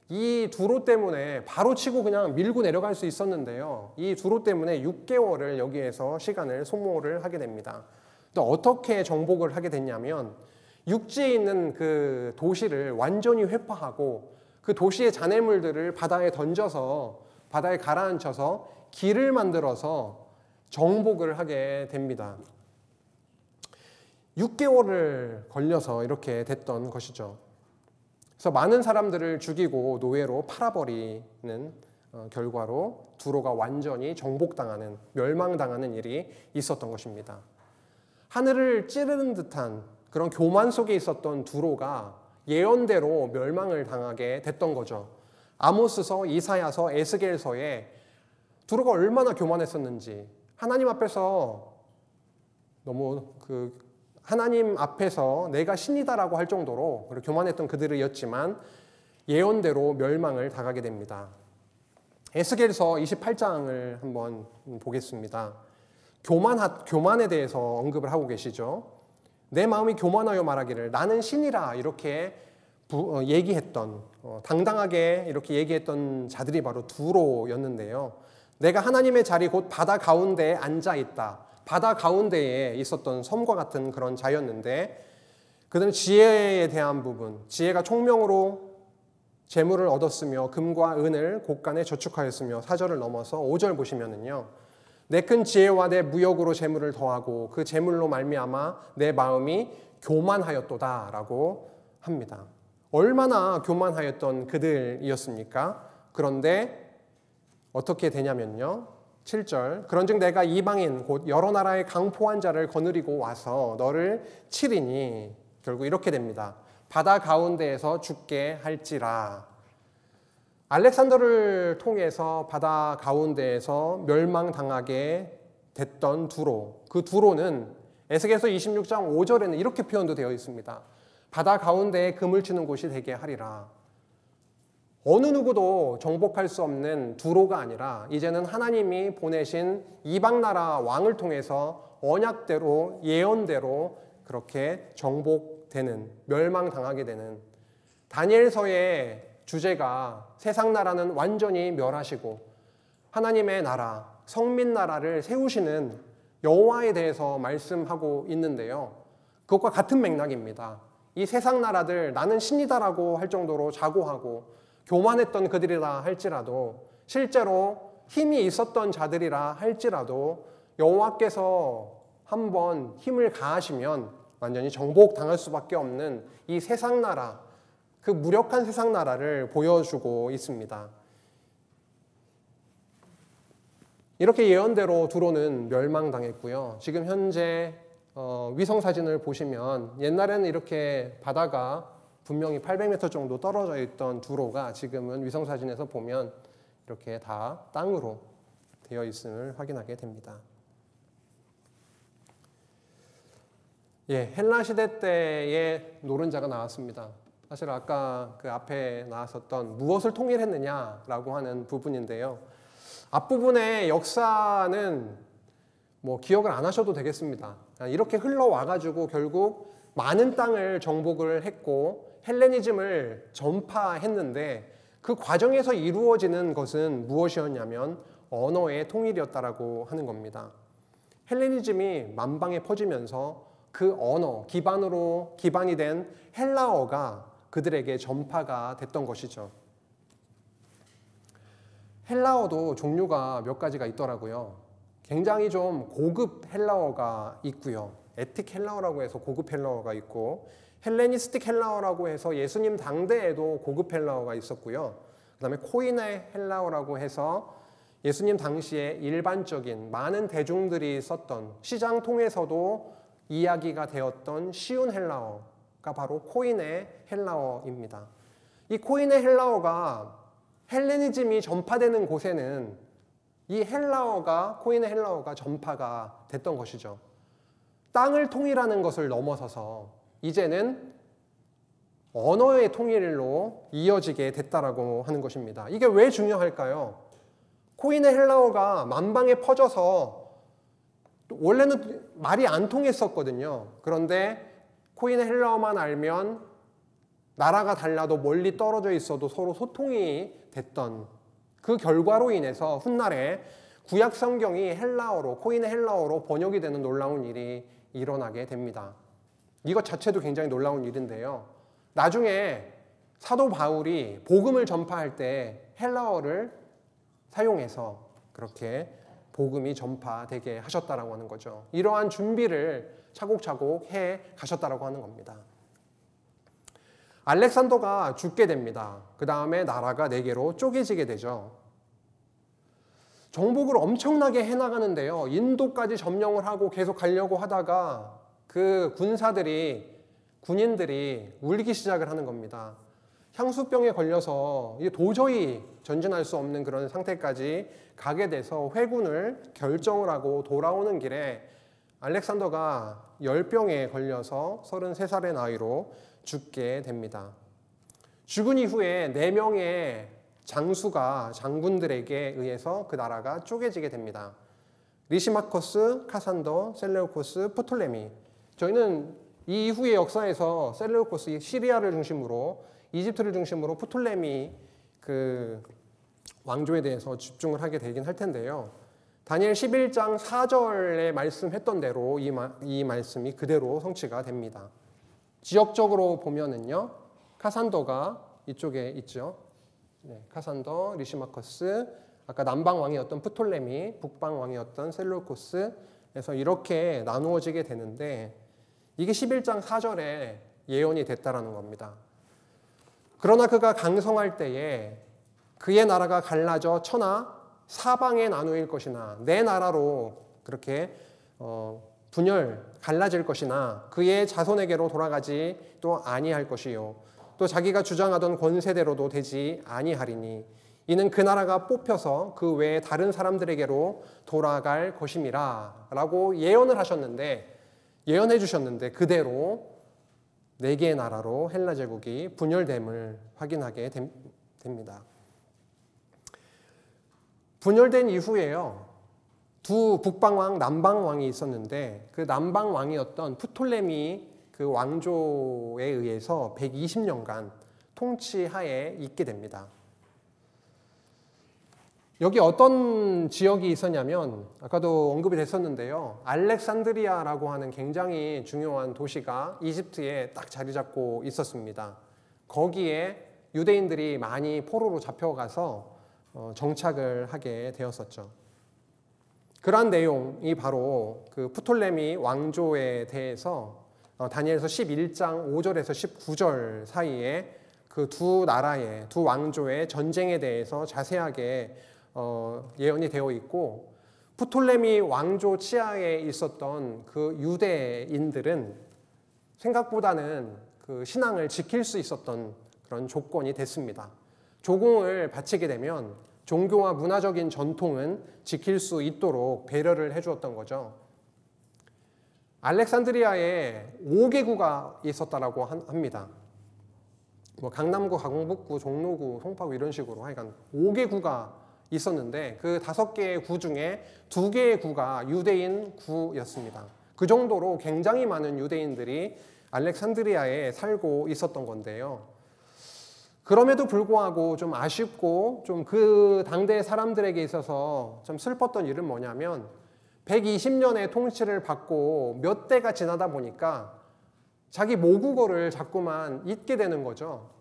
이 두로 때문에 바로 치고 그냥 밀고 내려갈 수 있었는데요. 이 두로 때문에 6개월을 여기에서 시간을 소모를 하게 됩니다. 또 어떻게 정복을 하게 됐냐면 육지에 있는 그 도시를 완전히 회파하고 그 도시의 잔해물들을 바다에 던져서 바다에 가라앉혀서 길을 만들어서 정복을 하게 됩니다. 6개월을 걸려서 이렇게 됐던 것이죠. 그래서 많은 사람들을 죽이고 노예로 팔아버리는 결과로 두로가 완전히 정복당하는, 멸망당하는 일이 있었던 것입니다. 하늘을 찌르는 듯한 그런 교만 속에 있었던 두로가 예언대로 멸망을 당하게 됐던 거죠. 아모스서, 이사야서, 에스겔서에 두로가 얼마나 교만했었는지, 하나님 앞에서 하나님 앞에서 내가 신이다라고 할 정도로 교만했던 그들이었지만 예언대로 멸망을 당하게 됩니다. 에스겔서 28장을 한번 보겠습니다. 교만에 대해서 언급을 하고 계시죠. 내 마음이 교만하여 말하기를 나는 신이라 이렇게 얘기했던, 당당하게 이렇게 얘기했던 자들이 바로 두로였는데요. 내가 하나님의 자리 곧 바다 가운데에 앉아 있다. 바다 가운데에 있었던 섬과 같은 그런 자였는데 그들은 지혜에 대한 부분, 지혜가 총명으로 재물을 얻었으며 금과 은을 곳간에 저축하였으며 4절을 넘어서 5절 보시면은요. 내 큰 지혜와 내 무역으로 재물을 더하고 그 재물로 말미암아 내 마음이 교만하였도다라고 합니다. 얼마나 교만하였던 그들이었습니까? 그런데 어떻게 되냐면요. 7절 그런즉 내가 이방인 곧 여러 나라의 강포한 자를 거느리고 와서 너를 치리니 결국 이렇게 됩니다. 바다 가운데에서 죽게 할지라. 알렉산더를 통해서 바다 가운데에서 멸망당하게 됐던 두로, 그 두로는 에스겔서 26장 5절에는 이렇게 표현도 되어 있습니다. 바다 가운데에 금을 치는 곳이 되게 하리라. 어느 누구도 정복할 수 없는 두로가 아니라 이제는 하나님이 보내신 이방나라 왕을 통해서 언약대로 예언대로 그렇게 정복되는, 멸망당하게 되는, 다니엘서의 주제가 세상 나라는 완전히 멸하시고 하나님의 나라, 성민 나라를 세우시는 여호와에 대해서 말씀하고 있는데요. 그것과 같은 맥락입니다. 이 세상 나라들 나는 신이다라고 할 정도로 자고하고 교만했던 그들이라 할지라도 실제로 힘이 있었던 자들이라 할지라도 여호와께서 한번 힘을 가하시면 완전히 정복당할 수밖에 없는 이 세상 나라, 그 무력한 세상 나라를 보여주고 있습니다. 이렇게 예언대로 두로는 멸망당했고요. 지금 현재 위성 사진을 보시면 옛날에는 이렇게 바다가 분명히 800m 정도 떨어져 있던 두로가 지금은 위성 사진에서 보면 이렇게 다 땅으로 되어 있음을 확인하게 됩니다. 예, 헬라 시대 때의 노른자가 나왔습니다. 사실 아까 그 앞에 나왔었던 무엇을 통일했느냐라고 하는 부분인데요. 앞부분의 역사는 뭐 기억을 안 하셔도 되겠습니다. 이렇게 흘러와가지고 결국 많은 땅을 정복을 했고 헬레니즘을 전파했는데 그 과정에서 이루어지는 것은 무엇이었냐면 언어의 통일이었다라고 하는 겁니다. 헬레니즘이 만방에 퍼지면서 그 언어 기반이 된 헬라어가 그들에게 전파가 됐던 것이죠. 헬라어도 종류가 몇 가지가 있더라고요. 굉장히 좀 고급 헬라어가 있고요. 에틱 헬라어라고 해서 고급 헬라어가 있고 헬레니스틱 헬라어라고 해서 예수님 당대에도 고급 헬라어가 있었고요. 그 다음에 코인의 헬라어라고 해서 예수님 당시에 일반적인 많은 대중들이 썼던 시장 통해서도 이야기가 되었던 쉬운 헬라어가 바로 코인의 헬라어입니다. 이 코인의 헬라어가 헬레니즘이 전파되는 곳에는 이 코인의 헬라어가 전파가 됐던 것이죠. 땅을 통일하는 것을 넘어서서 이제는 언어의 통일로 이어지게 됐다라고 하는 것입니다. 이게 왜 중요할까요? 코인의 헬라어가 만방에 퍼져서 원래는 말이 안 통했었거든요. 그런데 코인의 헬라어만 알면 나라가 달라도 멀리 떨어져 있어도 서로 소통이 됐던 그 결과로 인해서 훗날에 구약 성경이 코인의 헬라어로 번역이 되는 놀라운 일이 일어나게 됩니다. 이것 자체도 굉장히 놀라운 일인데요. 나중에 사도 바울이 복음을 전파할 때 헬라어를 사용해서 그렇게 복음이 전파되게 하셨다라고 하는 거죠. 이러한 준비를 차곡차곡 해 가셨다라고 하는 겁니다. 알렉산더가 죽게 됩니다. 그 다음에 나라가 4개로 쪼개지게 되죠. 정복을 엄청나게 해나가는데요. 인도까지 점령을 하고 계속 가려고 하다가 그 군인들이 울기 시작을 하는 겁니다. 향수병에 걸려서 도저히 전진할 수 없는 그런 상태까지 가게 돼서 회군을 결정을 하고 돌아오는 길에 알렉산더가 열병에 걸려서 33살의 나이로 죽게 됩니다. 죽은 이후에 4명의 장군들에게 의해서 그 나라가 쪼개지게 됩니다. 리시마커스, 카산더, 셀레우코스, 프톨레미. 저희는 이 이후의 역사에서 셀레우코스, 시리아를 중심으로 이집트를 중심으로 프톨레미 그 왕조에 대해서 집중을 하게 되긴 할 텐데요. 다니엘 11장 4절에 말씀했던 대로 이 말씀이 그대로 성취가 됩니다. 지역적으로 보면은요, 카산더가 이쪽에 있죠. 네, 카산더, 리시마커스, 아까 남방 왕이었던 프톨레미, 북방 왕이었던 셀루코스에서 이렇게 나누어지게 되는데 이게 11장 4절에 예언이 됐다라는 겁니다. 그러나 그가 강성할 때에 그의 나라가 갈라져 천하 사방에 나누일 것이나 내 나라로 그렇게 갈라질 것이나 그의 자손에게로 돌아가지 또 아니할 것이요 또 자기가 주장하던 권세대로도 되지 아니하리니 이는 그 나라가 뽑혀서 그 외에 다른 사람들에게로 돌아갈 것임이라 라고 예언해 주셨는데 그대로 4개의 나라로 헬라 제국이 분열됨을 확인하게 됩니다. 분열된 이후에요. 두 북방왕, 남방왕이 있었는데 그 남방왕이었던 프톨레미 그 왕조에 의해서 120년간 통치하에 있게 됩니다. 여기 어떤 지역이 있었냐면 아까도 언급이 됐었는데요. 알렉산드리아라고 하는 굉장히 중요한 도시가 이집트에 딱 자리 잡고 있었습니다. 거기에 유대인들이 많이 포로로 잡혀가서 정착을 하게 되었었죠. 그러한 내용이 바로 그 프톨레미 왕조에 대해서 다니엘서 11장 5절에서 19절 사이에 그 두 왕조의 전쟁에 대해서 자세하게 예언이 되어 있고 프톨레미 왕조 치하에 있었던 그 유대인들은 생각보다는 그 신앙을 지킬 수 있었던 그런 조건이 됐습니다. 조공을 바치게 되면 종교와 문화적인 전통은 지킬 수 있도록 배려를 해주었던 거죠. 알렉산드리아에 5개구가 있었다라고 합니다. 뭐 강남구, 강북구, 종로구, 송파구 이런 식으로 하여간 5개구가 있었는데 그 5개의 구 중에 2개의 구가 유대인 구였습니다. 그 정도로 굉장히 많은 유대인들이 알렉산드리아에 살고 있었던 건데요. 그럼에도 불구하고 좀 아쉽고 좀 그 당대 사람들에게 있어서 좀 슬펐던 일은 뭐냐면 120년의 통치를 받고 몇 대가 지나다 보니까 자기 모국어를 자꾸만 잊게 되는 거죠.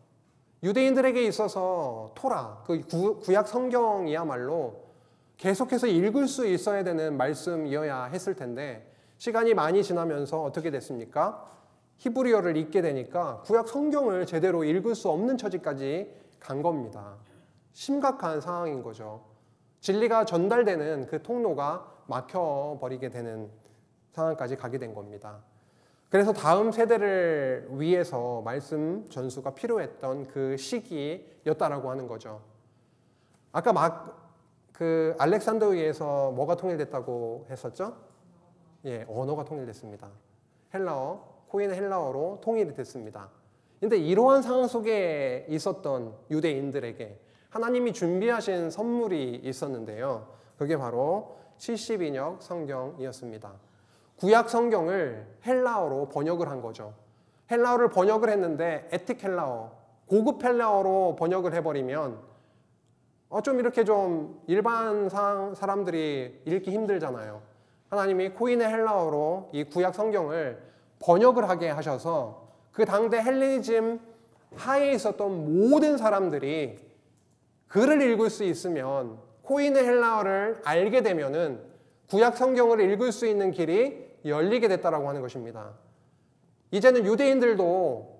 유대인들에게 있어서 토라, 그 구약 성경이야말로 계속해서 읽을 수 있어야 되는 말씀이어야 했을 텐데 시간이 많이 지나면서 어떻게 됐습니까? 히브리어를 읽게 되니까 구약 성경을 제대로 읽을 수 없는 처지까지 간 겁니다. 심각한 상황인 거죠. 진리가 전달되는 그 통로가 막혀버리게 되는 상황까지 가게 된 겁니다. 그래서 다음 세대를 위해서 말씀 전수가 필요했던 그 시기였다라고 하는 거죠. 아까 그 알렉산드리아에서 뭐가 통일됐다고 했었죠? 예, 언어가 통일됐습니다. 헬라어, 코인의 헬라어로 통일이 됐습니다. 근데 이러한 상황 속에 있었던 유대인들에게 하나님이 준비하신 선물이 있었는데요. 그게 바로 70인역 성경이었습니다. 구약 성경을 헬라어로 번역을 한 거죠. 헬라어를 번역을 했는데 에틱 헬라어, 고급 헬라어로 번역을 해버리면 좀 이렇게 좀 일반 사람들이 읽기 힘들잖아요. 하나님이 코인의 헬라어로 이 구약 성경을 번역을 하게 하셔서 그 당대 헬레니즘 하에 있었던 모든 사람들이 글을 읽을 수 있으면 코인의 헬라어를 알게 되면은 구약 성경을 읽을 수 있는 길이 열리게 됐다라고 하는 것입니다. 이제는 유대인들도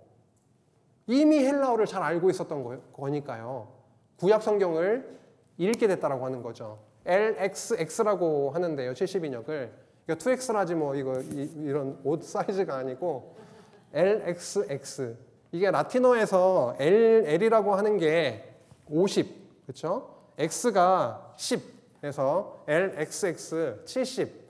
이미 헬라어를 잘 알고 있었던 거니까요. 구약 성경을 읽게 됐다라고 하는 거죠. LXX라고 하는데요. 70인역을. 2X라지 뭐 이런 옷 사이즈가 아니고 LXX. 이게 라틴어에서 L이라고 하는 게 50. 그렇죠? X가 10. 그래서 LXX 70.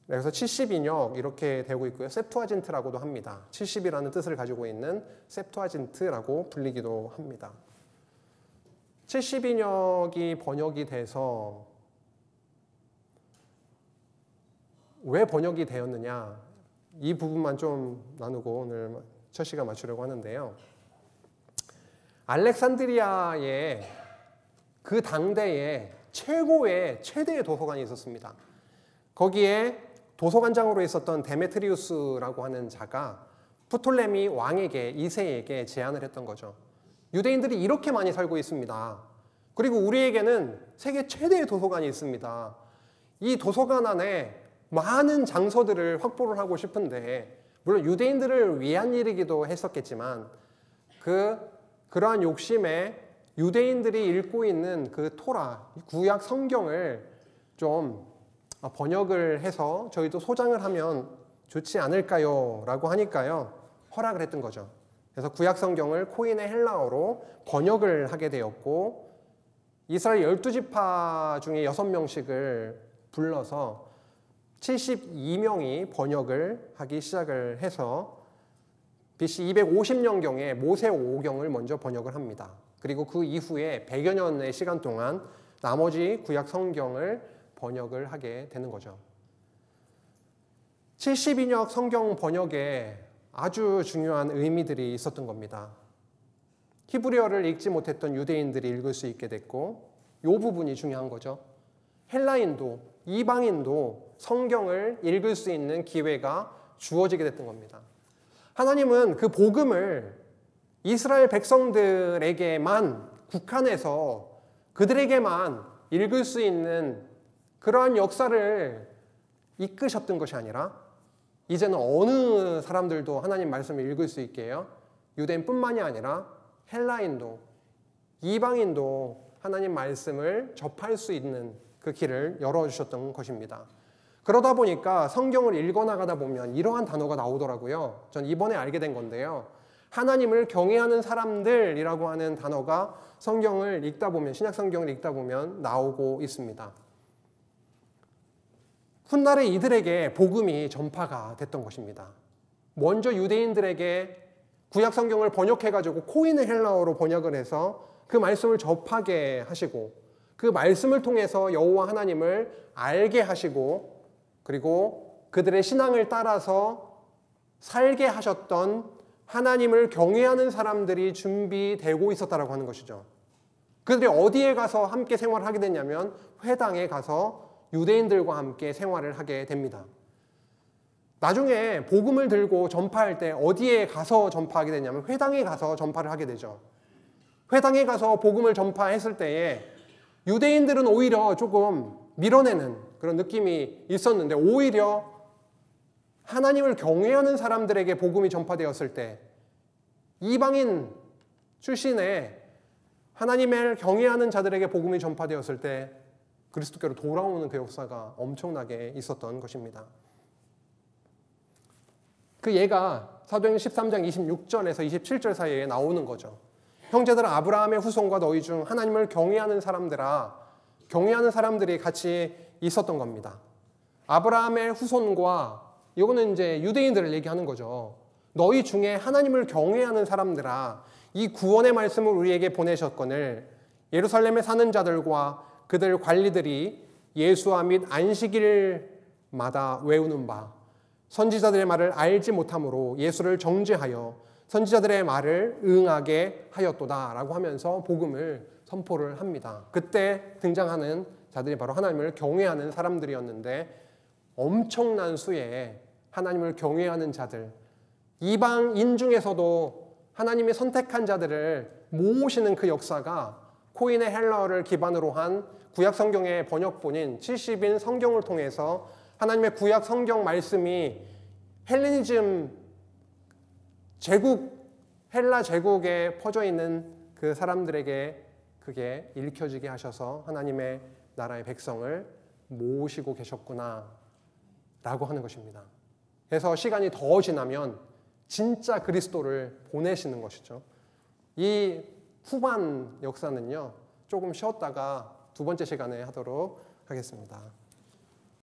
그래서 70인역 이렇게 되고 있고요. 셉투아진트라고도 합니다. 70이라는 뜻을 가지고 있는 셉투아진트라고 불리기도 합니다. 70인역이 번역이 돼서 왜 번역이 되었느냐 이 부분만 좀 나누고 오늘 첫 시간 맞추려고 하는데요. 알렉산드리아에 그 당대에 최대의 도서관이 있었습니다. 거기에 도서관장으로 있었던 데메트리우스라고 하는 자가 프톨레미 왕에게 2세에게 제안을 했던 거죠. 유대인들이 이렇게 많이 살고 있습니다. 그리고 우리에게는 세계 최대의 도서관이 있습니다. 이 도서관 안에 많은 장소들을 확보를 하고 싶은데 물론 유대인들을 위한 일이기도 했었겠지만 그러한 욕심에 유대인들이 읽고 있는 그 토라, 구약 성경을 좀 번역을 해서 저희도 소장을 하면 좋지 않을까요? 라고 하니까요. 허락을 했던 거죠. 그래서 구약 성경을 코인의 헬라어로 번역을 하게 되었고 이스라엘 12지파 중에 6명씩을 불러서 72명이 번역을 하기 시작을 해서 BC 250년경에 모세 5경을 먼저 번역을 합니다. 그리고 그 이후에 100여 년의 시간 동안 나머지 구약 성경을 번역을 하게 되는 거죠. 70인역 성경 번역에 아주 중요한 의미들이 있었던 겁니다. 히브리어를 읽지 못했던 유대인들이 읽을 수 있게 됐고 이 부분이 중요한 거죠. 헬라인도 이방인도 성경을 읽을 수 있는 기회가 주어지게 됐던 겁니다. 하나님은 그 복음을 이스라엘 백성들에게만 국한해서 그들에게만 읽을 수 있는 그러한 역사를 이끄셨던 것이 아니라 이제는 어느 사람들도 하나님 말씀을 읽을 수 있게 해요. 유대인뿐만이 아니라 헬라인도 이방인도 하나님 말씀을 접할 수 있는 그 길을 열어주셨던 것입니다. 그러다 보니까 성경을 읽어나가다 보면 이러한 단어가 나오더라고요. 전 이번에 알게 된 건데요. 하나님을 경외하는 사람들이라고 하는 단어가 성경을 읽다 보면, 신약 성경을 읽다 보면 나오고 있습니다. 훗날에 이들에게 복음이 전파가 됐던 것입니다. 먼저 유대인들에게 구약 성경을 번역해가지고 코인의 헬라어로 번역을 해서 그 말씀을 접하게 하시고 그 말씀을 통해서 여호와 하나님을 알게 하시고 그리고 그들의 신앙을 따라서 살게 하셨던 하나님을 경외하는 사람들이 준비되고 있었다라고 하는 것이죠. 그들이 어디에 가서 함께 생활을 하게 됐냐면 회당에 가서 유대인들과 함께 생활을 하게 됩니다. 나중에 복음을 들고 전파할 때 어디에 가서 전파하게 되냐면 회당에 가서 전파를 하게 되죠. 회당에 가서 복음을 전파했을 때에 유대인들은 오히려 조금 밀어내는 그런 느낌이 있었는데 오히려 하나님을 경외하는 사람들에게 복음이 전파되었을 때 이방인 출신의 하나님을 경외하는 자들에게 복음이 전파되었을 때 그리스도께로 돌아오는 그 역사가 엄청나게 있었던 것입니다. 그 예가 사도행전 13장 26절에서 27절 사이에 나오는 거죠. 형제들아 아브라함의 후손과 너희 중 하나님을 경외하는 사람들아, 경외하는 사람들이 같이 있었던 겁니다. 아브라함의 후손과 이거는 이제 유대인들을 얘기하는 거죠. 너희 중에 하나님을 경외하는 사람들아, 이 구원의 말씀을 우리에게 보내셨거늘 예루살렘에 사는 자들과 그들 관리들이 예수와 및 안식일마다 외우는 바 선지자들의 말을 알지 못함으로 예수를 정죄하여 선지자들의 말을 응하게 하였도다 라고 하면서 복음을 선포를 합니다. 그때 등장하는 자들이 바로 하나님을 경외하는 사람들이었는데 엄청난 수의 하나님을 경외하는 자들, 이방인 중에서도 하나님이 선택한 자들을 모으시는 그 역사가 코인의 헬라어를 기반으로 한 구약 성경의 번역본인 70인 성경을 통해서 하나님의 구약 성경 말씀이 헬레니즘 제국, 헬라 제국에 퍼져 있는 그 사람들에게 그게 읽혀지게 하셔서 하나님의 나라의 백성을 모으시고 계셨구나 라고 하는 것입니다. 그래서 시간이 더 지나면 진짜 그리스도를 보내시는 것이죠. 이 후반 역사는요, 조금 쉬었다가 두 번째 시간에 하도록 하겠습니다.